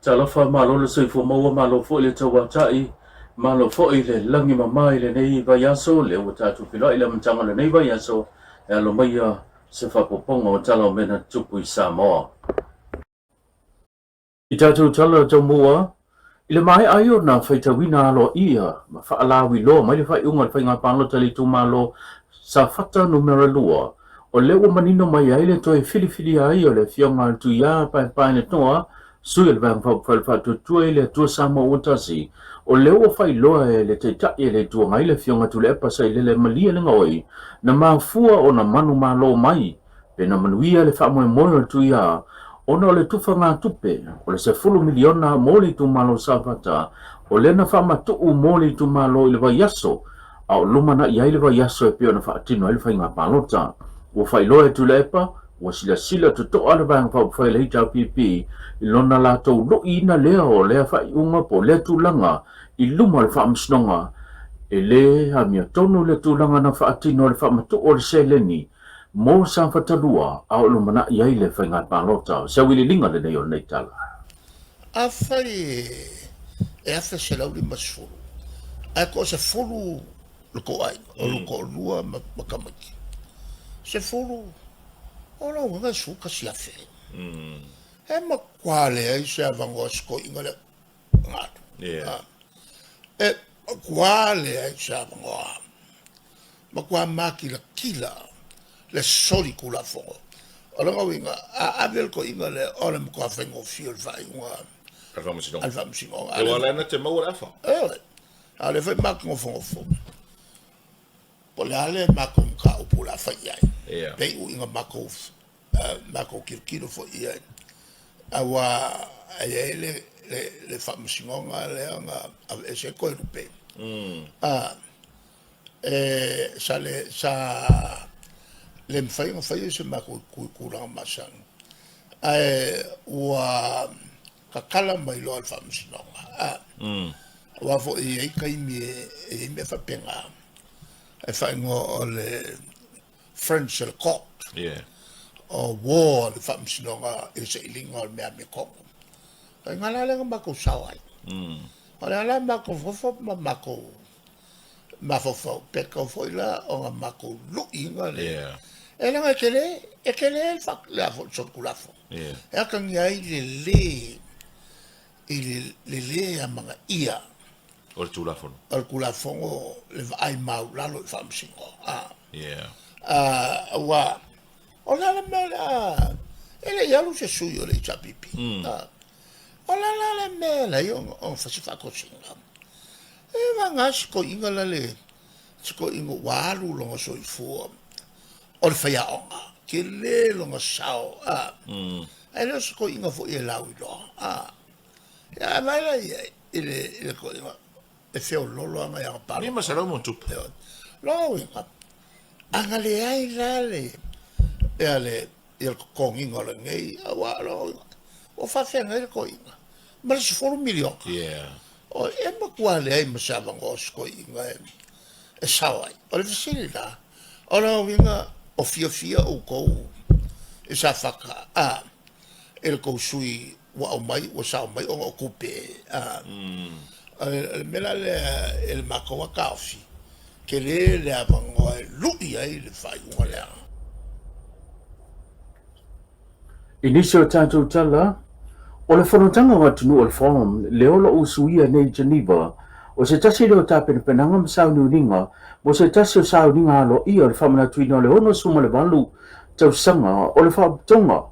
Chalafa malo le soifo maua malo fo le tawachai malo fo ile langi mamai le nei va yaso le utatu pilo ile mchanga le nei va yaso e lo maya se fa popongo talo mena tupu I Samoa. I tatu tala jamua ile mai ayo na faita wina lo ia ma fa alawi lo mai le fa unga fa nga palo tali tu malo sa fata numero lua o le o manino mai ai le toi fili ai o le fionga tu ya pa le toa sui le vang fa tu le tu samo utasi o le o fai loa e le te ta e le tu ngai le fionga tu le pa sai le malia le ngoi na mafua o na manu malo mai pe na manuia le fa mo tu ya ona le tufa ngā tupe o le se fulu miliona moli tu malo safata o le na fa matu moli tu malo I le vai yaso a o lumana I ai le vai yaso e pio na fa atino ai le fai ngā palota o fai loa tu le epa o sila tu to ala bang fa fai le hita pipi I lona la tau lo ina lea o lea fai unga po le tu langa I luma le fa amsnonga e le ha mia tonu le tu langa na fa atino le fa matu o le se leni mo sa fatalua a o lumana I ai le fai ngā palota sa wili linga le nei o nei tala a fai e a fai se lau li masfulu a ko se fulu lo ko ai o lo ko lua makamaki se fulu o lo nga su ka si a fe e ma kwale ai se avango sko ingale ngatu e kwale ai se avango ma kwa maki la kila le soli kula fongo ora nga winga a vel ko ingale ora mo ko fengo fiel vai nga alfa msingo e wala na te mau afa ale fe mak ngo fongo fo po le ale mak ka o pula fa ia pe u inga mako kirkiro fo ia awa ele le fa msingo nga le nga ese ko rupe sa le mfai ngafai se mako kurang masang wa kakala mai lo alfa msinonga wa fo e kai me fa penga e fa ngo le French le court o war le fa msinonga e se ilinga me me ko kai ngala le mako sawai ala la mako fo mako peko fo la o mako lu inga le e nga kele el fa la fo so kula fo e kan yai le amanga ia o le tulafono al kulafongo le ai mau la lo fa msingo wa ona la mela ele ya lu se suyo le chapipi ona la mela yo on fa se fa ko singa e va ngas ko ingala le ko ingo walu lo so I fu o le fa ya onga ke le lo sao e lo ko ingo fo e lau lo ya mai la ele ko ingo e feo lolo anga ya pa ni masalo mo tup lo inga anga le ai rale e ale il ko ingo le ngai wa lo o fa fe ngai ko inga ma se for un milion o e ma quale ai ma sa vango ko inga e sawai o le facilita o lo inga o fia o ko e sa faka el ko sui wa o mai o sa mai o kupe mela el mako wa kafi ke le avango lu ia le fai o le Inisio tatu tala o le whanotanga watunu o le forum le ola usuia nei Geneva o se tasi leo tapen penanga masau niuninga mo se tasi o sau ninga alo ia o le whamana tuina o le ono suma le walu tau sanga o le whaaptonga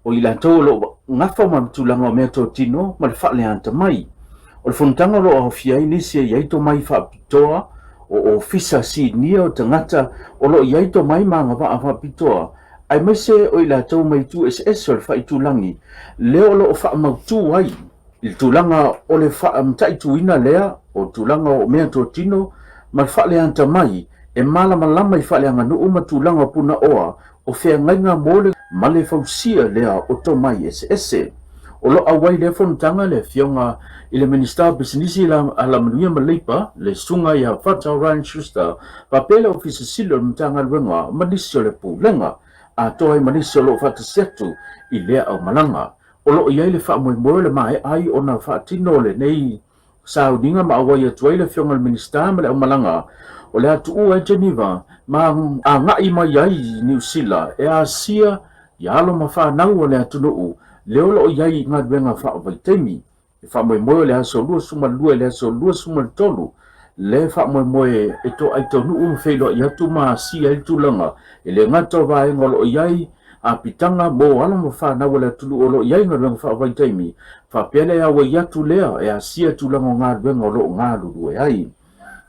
o ila tau lo ngafa mamtulanga o mea tō tino ma le whaale anta mai o le whanotanga lo a fia inisia iaito mai whaapitoa o fisa si nia o tangata o lo iaito mai maa whaapitoa ai mai se o ila tau mai tu SS o le whaitulangi leo lo o whaamautu ai il tulanga o le mtaituina lea o tulanga o mea tō tino ma le whaale anta mai e malama I whaale anga nuu ma tulanga puna oa o whea ngainga mole ma le fausia lea o tō mai SS o lo awai le whanutanga le fionga I le Minister Business ala manuia maleipa le sunga ia Fata Ryan Schuster papele ofisa silo le mtanga luenga manisio le pulenga a toa I manisio lo fata setu I lea au malanga o lo ia le fa mo le mai ai ona fa tino le nei sa dinga ma wa ia tuai le fionga le minister ma le malanga o le atu e Geneva ma a ngai mai ai New Zealand e a sia ia lo ma fa nau o le atu no le o lo ia i nga venga fa vai temi fa mo le aso lu suma lu le aso lu suma tolu le fa mo e to ai to nu fe lo ia tu ma sia i tu langa e le ngato vai ngolo ia a pitanga mo ala mo fa na wala tulu o lo ia nga venga fa vai temi fa pele ya wa ia tu le e a sia tu langa nga venga lo nga lu ai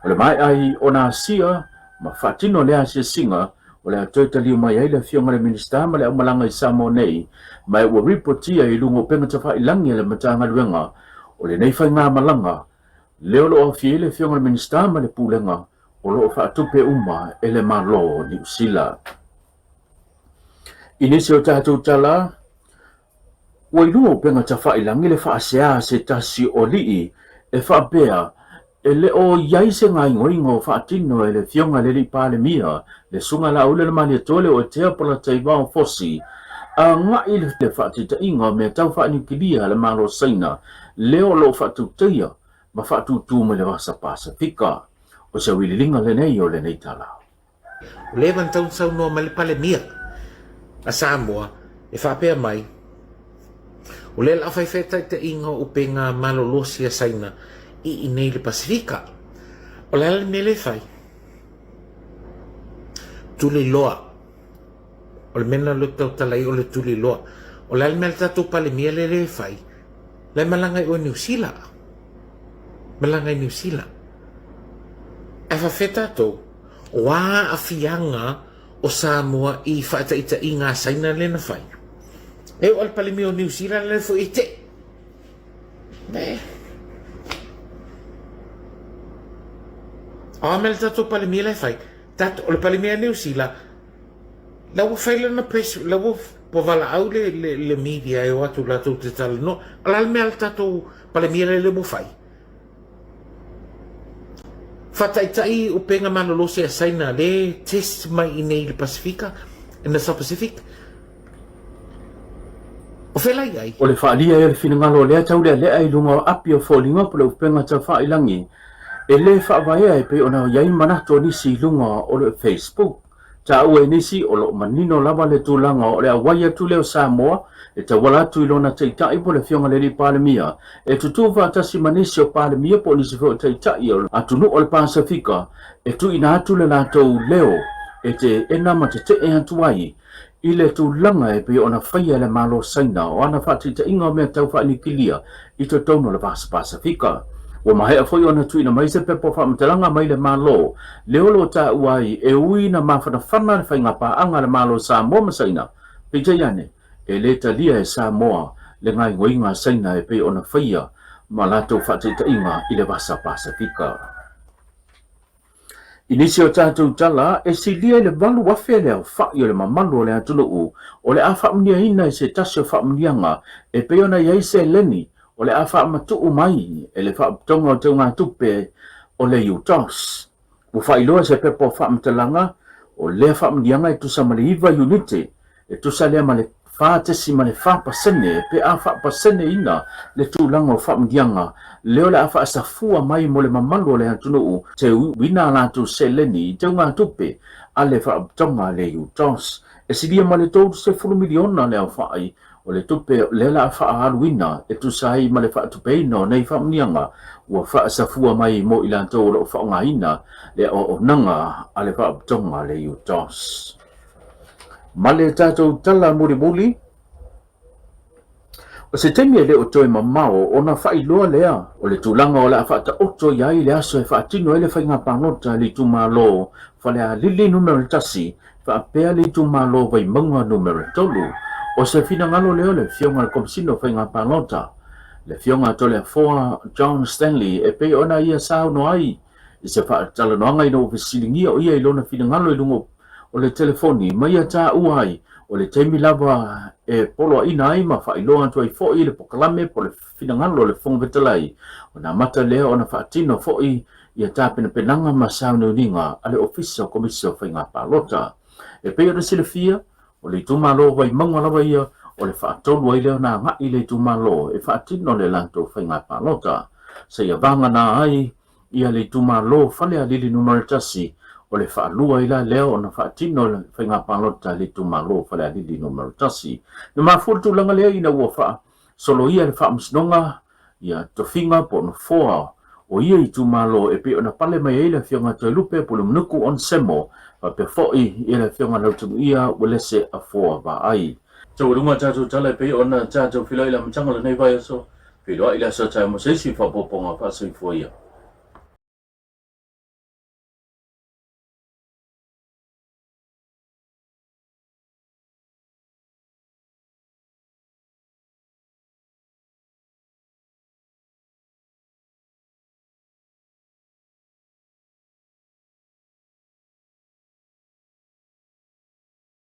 le mai ai ona sia ma fa tino le asia singa o le atoe tali mai ai le fionga le minister ma le umalanga i Samo nei mai ua ripotia i lungo penga tafa ilangi le matanga luenga o le nei fai ngā malanga leo lo a fie le fionga le minister ma le pulenga o lo fa atupe uma e le malo ni usila inisi o tātou tala ua i lungo penga tafa ilangi le fa asea se tasi o lii e fa bea e le o iai se ngai ngoingo fa atino e le fionga le li pale mia le sunga la ule le mani tole o tea pola taibao fosi a ngai le fa atita inga me tau fa anikilia le malo saina leo lo fa tuteia ma fa tutu me le vasa pasa pika o se wililinga le nei o le nei tala le van tau sau no male pale mia a Samoa e fa pe mai o le la fai feta te inga o penga malo losia saina i nei le Pasifika o le mele fai tuli loa o le mena lo tau talai o le tuli loa o le mele tatu pale mia le fai le malanga o New Zealand malanga i New Zealand e fa feta to wa afianga o Samoa i fata ita inga saina le na fai e o le pale mia o New Zealand le fo ite Amel tato pale mia le fai tato o le pale mia New Zealand la wo fai na press la wo po vala au le media e o atu la tu te tala no ala mea tato pale mia le mo fai fata itai o penga manolo se saina le test mai nei le Pasifika in the South Pacific o fela ai o le fa alia e le finangalo le tau le ai lunga api o folinga po le penga ta fa ilangi e le fa vai e pe ona yai manato ni si lunga o le Facebook ta ue nisi o lo manino lava le tulanga o le awaia tu leo Samoa e ta wala tu ilona teitai po le fionga le li palemia e tutu va tasi manisi o palemia po nisi fo teitai o atunu o le Pasifika e tu ina atu le latou leo e te ena ma te e atuai i le tulanga e pe ona whaia le malo saina o ana whatita inga mea tau whaanikilia i to tono le Pasifika o mahea foi ona tuina mai se pepo fa mtelanga mai le malo leolo ta uai e uina mafana fana le fainga pa anga le malo Samoa masaina pita yane e le talia e Samoa le ngai ngoinga saina e pe ona faia malato fatita inga i le vasa Pasifika inisio tātou tala e silia le valu wafe leo whaio le mamalo le atulu o le afa mnia ina i se tasio wha mnianga e pe ona iai se leni o le afa matu mai e le fa tonga te nga tupe o le utos o fa ilo se pepo fa mtalanga o le fa mdianga e tusa maliva unity e tusa le male fa te si male fa pasene pe afa pasene ina le tulanga o fa mdianga le o le afa safua mai mo le mamalo le atunu te wina la tu seleni te nga tupe ale fa tonga le utos e sidia male to se fulu miliona le fa ai o le tupe le la fa haluina e tu sai ma le fa tupe no nei fa mnianga wa fa safua mai mo ilanto lo fa ngaina le o nanga ale fa tonga le utos male tato tala muri o se temi le o toi mamao ona fa iloa lea o le tulanga o la fa ta oto yai le aso e fa tino ele fa nga panota le tumalo fa le lili numero tasi fa pe le tumalo vai manga numero tolu o se fina ngalo leo le fionga le komsino fa nga panota le fionga tole for John Stanley e pe ona ia sao no ai i se fa tala no anga ino vesilingi o ia ilona fina ngalo ilungo o le telefoni mai ata uai o le temi lava e polo ina ai ma fa ilo antu ai fo i le pokalame po le fina ngalo le fong vetalai o na mata leo ona fa tino fo i ia tapena penanga ma sao no ninga ale ofisa komisio fa nga palota e pe ona silafia o le tumalo vai manga lava ia o le whaatolu ai leo nā ngā i le tumalo e whaatino le lanto whainga pālota. Sa ia vanga nā ai ia le tumalo whale a lili numeratasi o le whaalua i la leo o na whaatino le whainga pālota le tumalo whale a lili numeratasi. Na mafuru langa lea ina ua wha solo ia le whaamisnonga ia tofinga po na foa o ia i tumalo e pe o na pale mai eile whionga te lupe po le mnuku on semo pa pe foi i le whionga lautumu ia welese a foa va ai. Tau runga tātou tala pe o na tātou whila i la mtanga le nei vai aso whiloa i la sa tai mo seisi whapoponga wha sui fua ia.